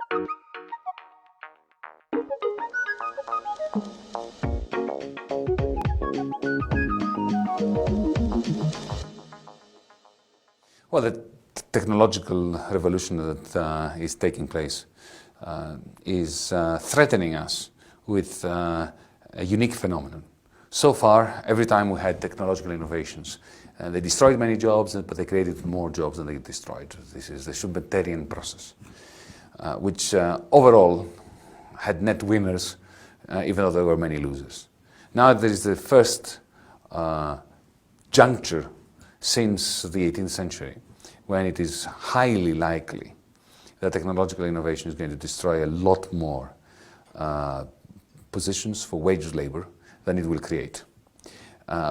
Well, the technological revolution that is taking place is threatening us with a unique phenomenon. So far, every time we had technological innovations, they destroyed many jobs, but they created more jobs than they destroyed. This is the Schumpeterian process, which overall had net winners, even though there were many losers. Now there is the first juncture since the 18th century when it is highly likely that technological innovation is going to destroy a lot more positions for wage labor than it will create,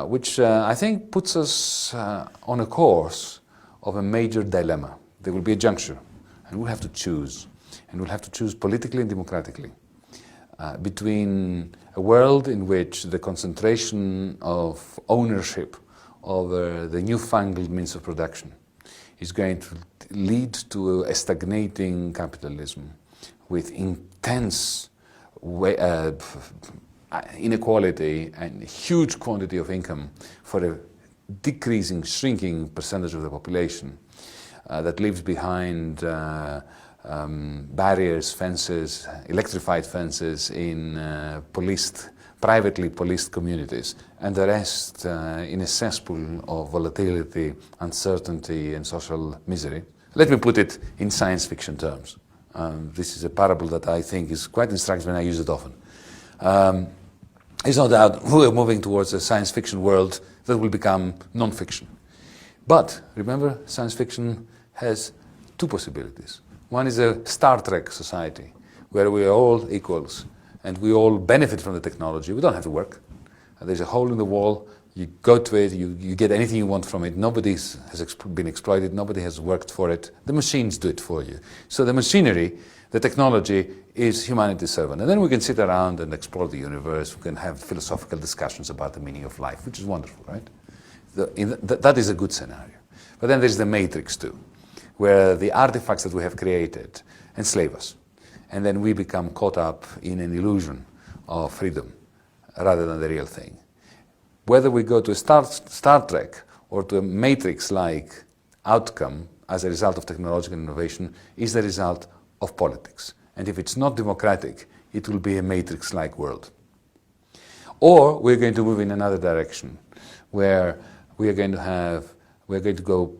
which I think puts us on a course of a major dilemma. There will be a juncture, and we'll have to choose, and we'll have to choose politically and democratically between a world in which the concentration of ownership over the newfangled means of production is going to lead to a stagnating capitalism with intense inequality and huge quantity of income for a decreasing, shrinking percentage of the population that lives behind barriers, fences, electrified fences in privately policed communities, and the rest in a cesspool of volatility, uncertainty, and social misery. Let me put it in science fiction terms. This is a parable that I think is quite instructive and I use it often. There's no doubt we are moving towards a science fiction world that will become non-fiction. But remember, science fiction has two possibilities. One is a Star Trek society, where we are all equals, and we all benefit from the technology. We don't have to work. There's a hole in the wall. You go to it. You get anything you want from it. Nobody has been exploited. Nobody has worked for it. The machines do it for you. So the machinery, the technology, is humanity's servant. And then we can sit around and explore the universe. We can have philosophical discussions about the meaning of life, which is wonderful, right? That is a good scenario. But then there's the Matrix too, where the artifacts that we have created enslave us. And then we become caught up in an illusion of freedom rather than the real thing. Whether we go to a Star Trek or to a Matrix-like outcome as a result of technological innovation is the result of politics. And if it's not democratic, it will be a Matrix-like world. Or we're going to move in another direction, where we are going to go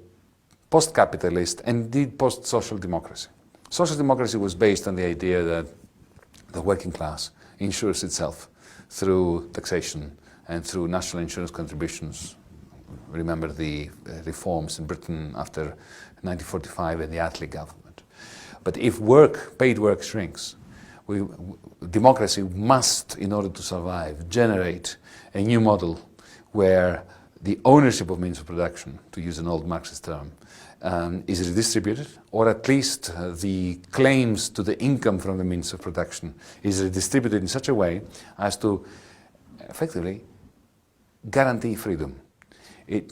post-capitalist and indeed post-social democracy. Social democracy was based on the idea that the working class insures itself through taxation and through national insurance contributions. Remember the reforms in Britain after 1945 and the Attlee government. But if paid work shrinks, democracy must, in order to survive, generate a new model where the ownership of means of production, to use an old Marxist term, is redistributed, or at least the claims to the income from the means of production is redistributed in such a way as to effectively guarantee freedom.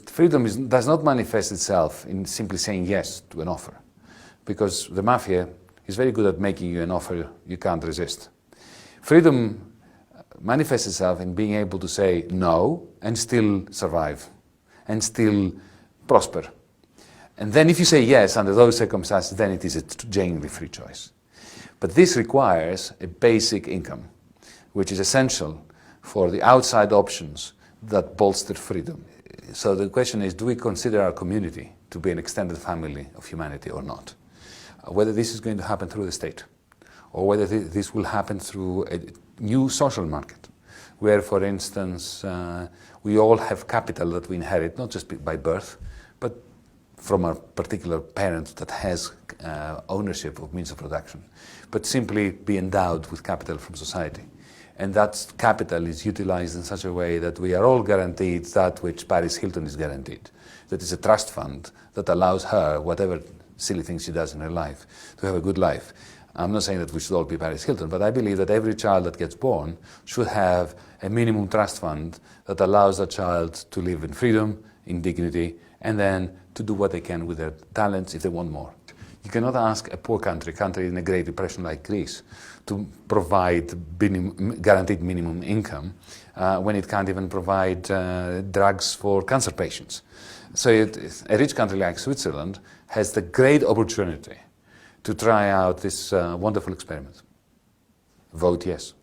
Freedom does not manifest itself in simply saying yes to an offer, because the mafia is very good at making you an offer you can't resist. Freedom manifests itself in being able to say no and still survive and still prosper. And then if you say yes under those circumstances, then it is a genuinely free choice. But this requires a basic income, which is essential for the outside options that bolster freedom. So the question is, do we consider our community to be an extended family of humanity or not? Whether this is going to happen through the state, or whether this will happen through a new social market, where, for instance, we all have capital that we inherit, not just by birth, but from a particular parent that has ownership of means of production, but simply be endowed with capital from society. And that capital is utilized in such a way that we are all guaranteed that which Paris Hilton is guaranteed. That is a trust fund that allows her, whatever silly things she does in her life, to have a good life. I'm not saying that we should all be Paris Hilton, but I believe that every child that gets born should have a minimum trust fund that allows that child to live in freedom, in dignity, and then to do what they can with their talents if they want more. You cannot ask a poor country in a Great Depression like Greece, to provide guaranteed minimum income when it can't even provide drugs for cancer patients. So a rich country like Switzerland has the great opportunity to try out this wonderful experiment. Vote yes.